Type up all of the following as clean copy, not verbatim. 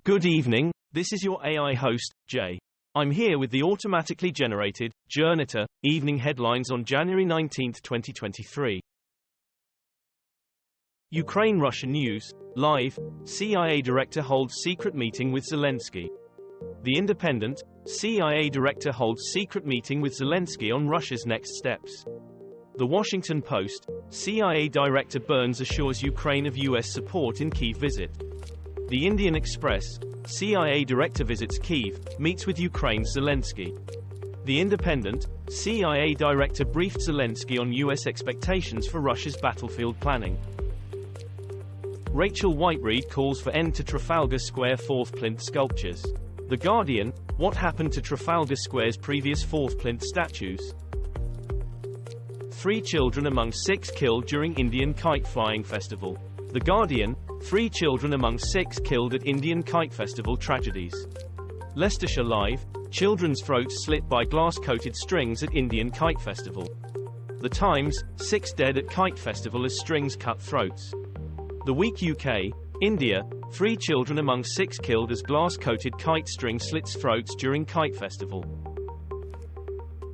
Good evening, this is your AI host, Jay. I'm here with the automatically generated, Journiter, evening headlines on January 19, 2023. Ukraine-Russia news, live, CIA director holds secret meeting with Zelensky. The Independent, CIA director holds secret meeting with Zelensky on Russia's next steps. The Washington Post, CIA director Burns assures Ukraine of U.S. support in Kyiv visit. The Indian Express, CIA director visits Kyiv, meets with Ukraine's Zelensky. The Independent, CIA director briefed Zelensky on U.S. expectations for Russia's battlefield planning. Rachel Whiteread calls for end to Trafalgar Square fourth plinth sculptures. The Guardian, what happened to Trafalgar Square's previous fourth plinth statues? 3 children among 6 killed during Indian kite flying festival. The Guardian, 3 children among 6 killed at Indian Kite Festival tragedies. Leicestershire Live, children's throats slit by glass-coated strings at Indian Kite Festival. The Times, 6 dead at Kite Festival as strings cut throats. The Week UK, India, 3 children among 6 killed as glass-coated kite string slits throats during Kite Festival.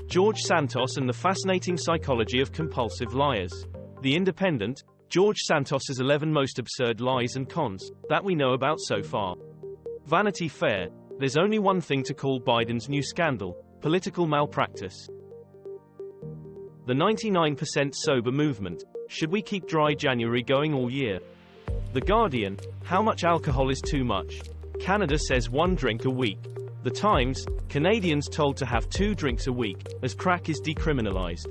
George Santos and the fascinating psychology of compulsive liars. The Independent, George Santos's 11 most absurd lies and cons that we know about so far. Vanity Fair, there's only one thing to call Biden's new scandal: political malpractice. The 99% sober movement, should we keep dry January going all year? The Guardian, how much alcohol is too much? Canada says 1 drink a week. The Times, Canadians told to have 2 drinks a week, as crack is decriminalized.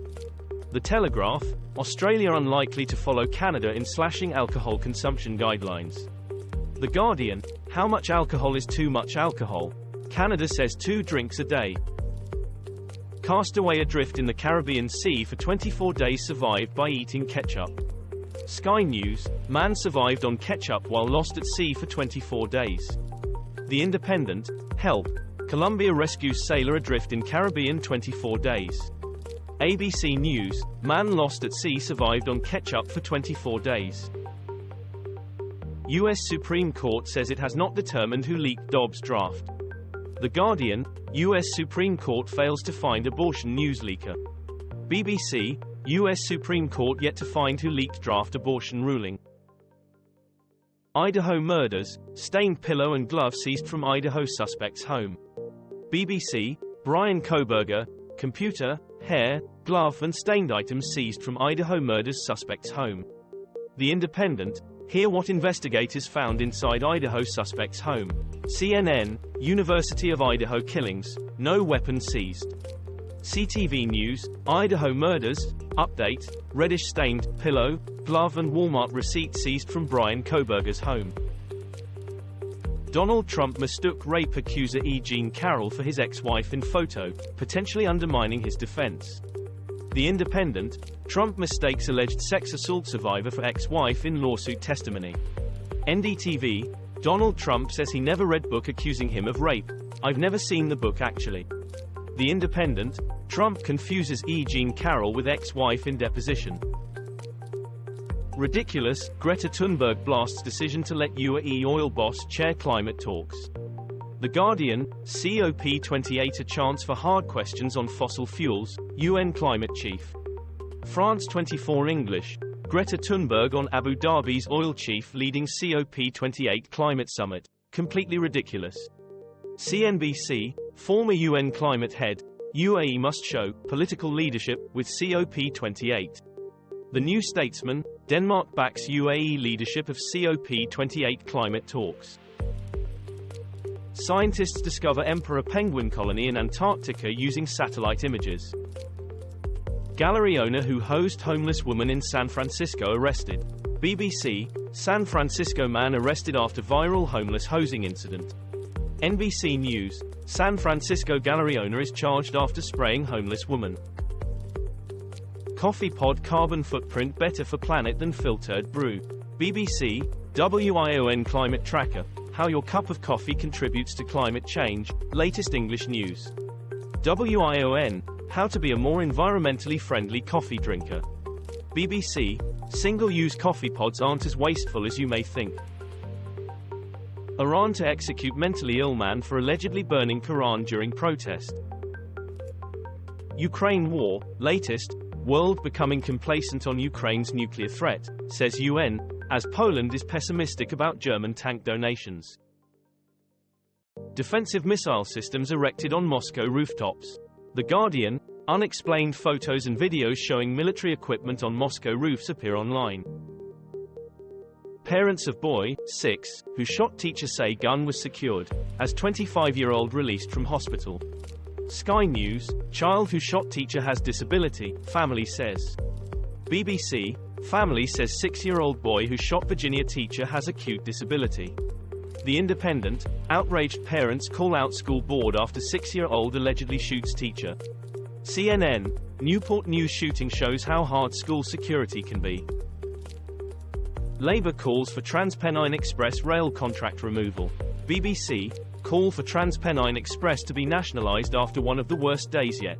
The Telegraph, Australia unlikely to follow Canada in slashing alcohol consumption guidelines. The Guardian, how much alcohol is too much alcohol? Canada says 2 drinks a day. Castaway adrift in the Caribbean Sea for 24 days survived by eating ketchup. Sky News, man survived on ketchup while lost at sea for 24 days. The Independent, help, Colombia rescues sailor adrift in Caribbean 24 days. ABC News, man lost at sea survived on ketchup for 24 days. U.S. Supreme Court says it has not determined who leaked Dobbs' draft. The Guardian, U.S. Supreme Court fails to find abortion news leaker. BBC, U.S. Supreme Court yet to find who leaked draft abortion ruling. Idaho murders, stained pillow and glove seized from Idaho suspect's home. BBC, Bryan Kohberger, computer, hair, glove and stained items seized from Idaho murders suspect's home. The Independent, hear what investigators found inside Idaho suspect's home. CNN, University of Idaho killings, no weapon seized. CTV News, Idaho murders, update, reddish-stained pillow, glove and Walmart receipt seized from Bryan Kohberger's home. Donald Trump mistook rape accuser E. Jean Carroll for his ex-wife in photo, potentially undermining his defense. The Independent, Trump mistakes alleged sex assault survivor for ex-wife in lawsuit testimony. NDTV, Donald Trump says he never read book accusing him of rape. I've never seen the book actually. The Independent, Trump confuses E. Jean Carroll with ex-wife in deposition. Ridiculous, Greta Thunberg blasts decision to let UAE oil boss chair climate talks. The Guardian, COP28 a chance for hard questions on fossil fuels, UN climate chief. France 24 English, Greta Thunberg on Abu Dhabi's oil chief leading COP28 climate summit, completely ridiculous. CNBC, former UN climate head, UAE must show political leadership with COP28. The New Statesman, Denmark backs UAE leadership of COP28 climate talks. Scientists discover emperor penguin colony in Antarctica using satellite images. Gallery owner who hosed homeless woman in San Francisco arrested. BBC, San Francisco man arrested after viral homeless hosing incident. NBC News, San Francisco gallery owner is charged after spraying homeless woman. Coffee pod carbon footprint better for planet than filtered brew. BBC, WION climate tracker, how your cup of coffee contributes to climate change, latest English news. WION, how to be a more environmentally friendly coffee drinker. BBC, single-use coffee pods aren't as wasteful as you may think. Iran to execute mentally ill man for allegedly burning Quran during protest. Ukraine war, latest, world becoming complacent on Ukraine's nuclear threat, says UN, as Poland is pessimistic about German tank donations. Defensive missile systems erected on Moscow rooftops. The Guardian, unexplained photos and videos showing military equipment on Moscow roofs appear online. Parents of boy, 6, who shot teacher say gun was secured, as 25-year-old released from hospital. Sky News, child who shot teacher has disability, family says. BBC, family says 6-year-old boy who shot Virginia teacher has acute disability. The Independent, outraged parents call out school board after 6-year-old allegedly shoots teacher. CNN, Newport News shooting shows how hard school security can be. Labour calls for TransPennine Express rail contract removal. BBC, call for TransPennine Express to be nationalised after one of the worst days yet.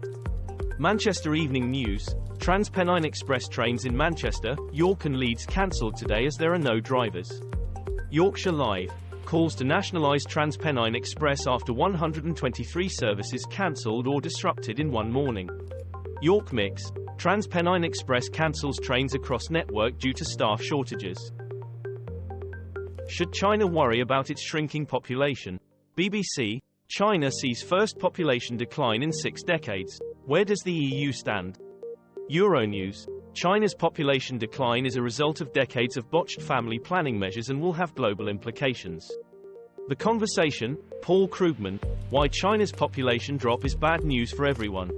Manchester Evening News, TransPennine Express trains in Manchester, York and Leeds cancelled today as there are no drivers. Yorkshire Live, calls to nationalise TransPennine Express after 123 services cancelled or disrupted in one morning. York Mix, TransPennine Express cancels trains across network due to staff shortages. Should China worry about its shrinking population? BBC, China sees first population decline in 6 decades. Where does the EU stand? Euronews, China's population decline is a result of decades of botched family planning measures and will have global implications. The Conversation, Paul Krugman, why China's population drop is bad news for everyone.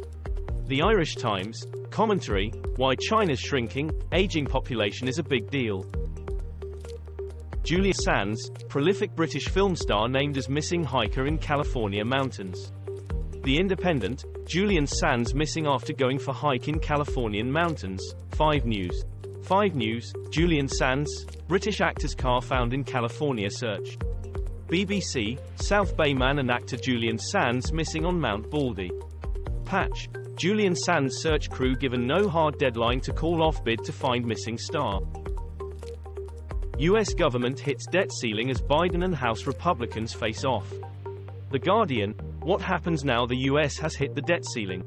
The Irish Times, commentary, why China's shrinking, aging population is a big deal. Julian Sands, prolific British film star named as missing hiker in California mountains. The Independent, Julian Sands missing after going for hike in Californian mountains. 5 News. 5 News, Julian Sands, British actor's car found in California search. BBC, South Bay man and actor Julian Sands missing on Mount Baldy. Patch, Julian Sands search crew given no hard deadline to call off bid to find missing star. US government hits debt ceiling as Biden and House Republicans face off. The Guardian, what happens now the US has hit the debt ceiling?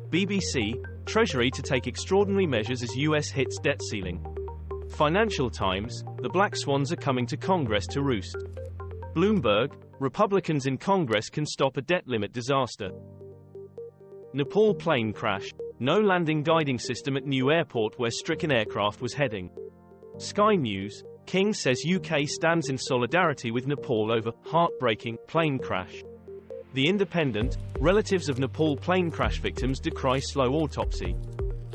BBC, Treasury to take extraordinary measures as US hits debt ceiling. Financial Times, the Black Swans are coming to Congress to roost. Bloomberg, Republicans in Congress can stop a debt limit disaster. Nepal plane crash, no landing guiding system at new airport where stricken aircraft was heading. Sky News, King says UK stands in solidarity with Nepal over heartbreaking plane crash. The Independent, relatives of Nepal plane crash victims decry slow autopsy.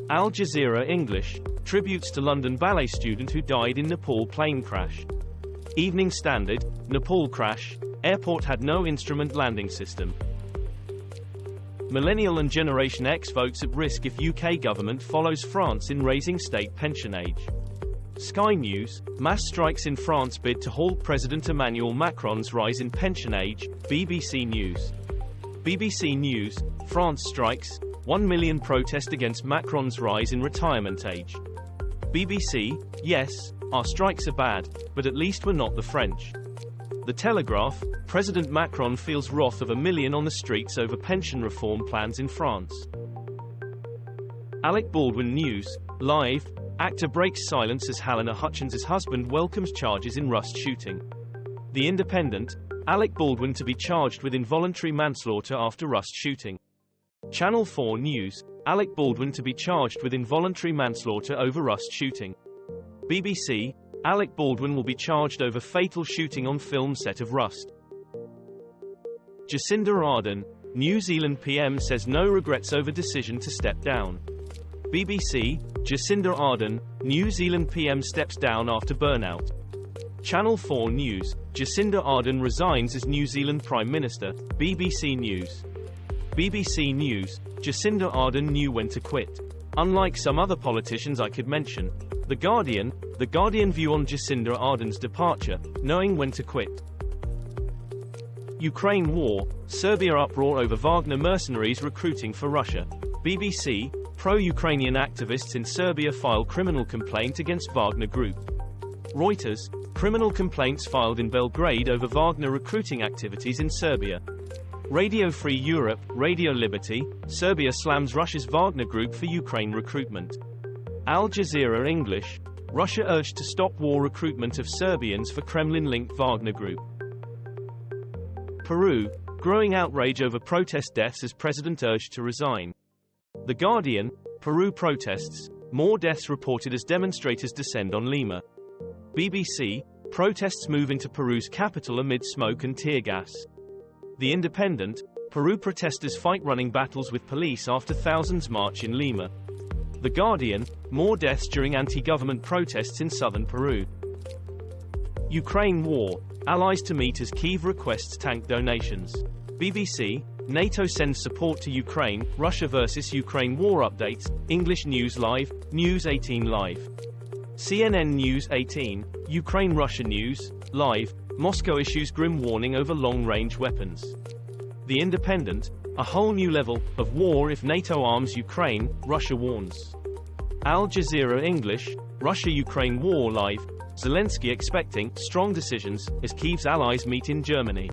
Al Jazeera English, tributes to London ballet student who died in Nepal plane crash. Evening Standard, Nepal crash, airport had no instrument landing system. Millennial and Generation X votes at risk if UK government follows France in raising state pension age. Sky News, mass strikes in France bid to halt President Emmanuel Macron's rise in pension age. BBC News. BBC News, France strikes, 1 million protest against Macron's rise in retirement age. BBC, yes, our strikes are bad, but at least we're not the French. The Telegraph, President Macron feels wrath of 1 million on the streets over pension reform plans in France. Alec Baldwin News, live, actor breaks silence as Helena Hutchins' husband welcomes charges in Rust shooting. The Independent, Alec Baldwin to be charged with involuntary manslaughter after Rust shooting. Channel 4 News, Alec Baldwin to be charged with involuntary manslaughter over Rust shooting. BBC, Alec Baldwin will be charged over fatal shooting on film set of Rust. Jacinda Ardern, New Zealand PM says no regrets over decision to step down. BBC, Jacinda Ardern, New Zealand PM steps down after burnout. Channel 4 News, Jacinda Ardern resigns as New Zealand Prime Minister. BBC News. BBC News, Jacinda Ardern knew when to quit. Unlike some other politicians I could mention. The Guardian view on Jacinda Ardern's departure, knowing when to quit. Ukraine war, Serbia uproar over Wagner mercenaries recruiting for Russia. BBC, pro-Ukrainian activists in Serbia file criminal complaint against Wagner Group. Reuters, Criminal complaints filed in Belgrade over Wagner recruiting activities in Serbia. Radio Free Europe, Radio Liberty, Serbia slams Russia's Wagner Group for Ukraine recruitment. Al Jazeera English, Russia urged to stop war recruitment of Serbians for Kremlin-linked Wagner Group. Peru, growing outrage over protest deaths as president urged to resign. The Guardian, Peru protests, more deaths reported as demonstrators descend on Lima. BBC, protests move into Peru's capital amid smoke and tear gas. The Independent, Peru protesters fight running battles with police after thousands march in Lima. The Guardian, more deaths during anti-government protests in southern Peru. Ukraine war, allies to meet as Kyiv requests tank donations. BBC, NATO sends support to Ukraine, Russia versus Ukraine war updates, English News Live, News 18 Live. CNN News 18, Ukraine-Russia News, Live, Moscow issues grim warning over long-range weapons. The Independent, a whole new level of war if NATO arms Ukraine, Russia warns. Al Jazeera English, Russia-Ukraine war live, Zelensky expecting strong decisions as Kyiv's allies meet in Germany.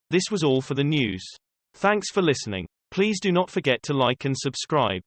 This was all for the news. Thanks for listening. Please do not forget to like and subscribe.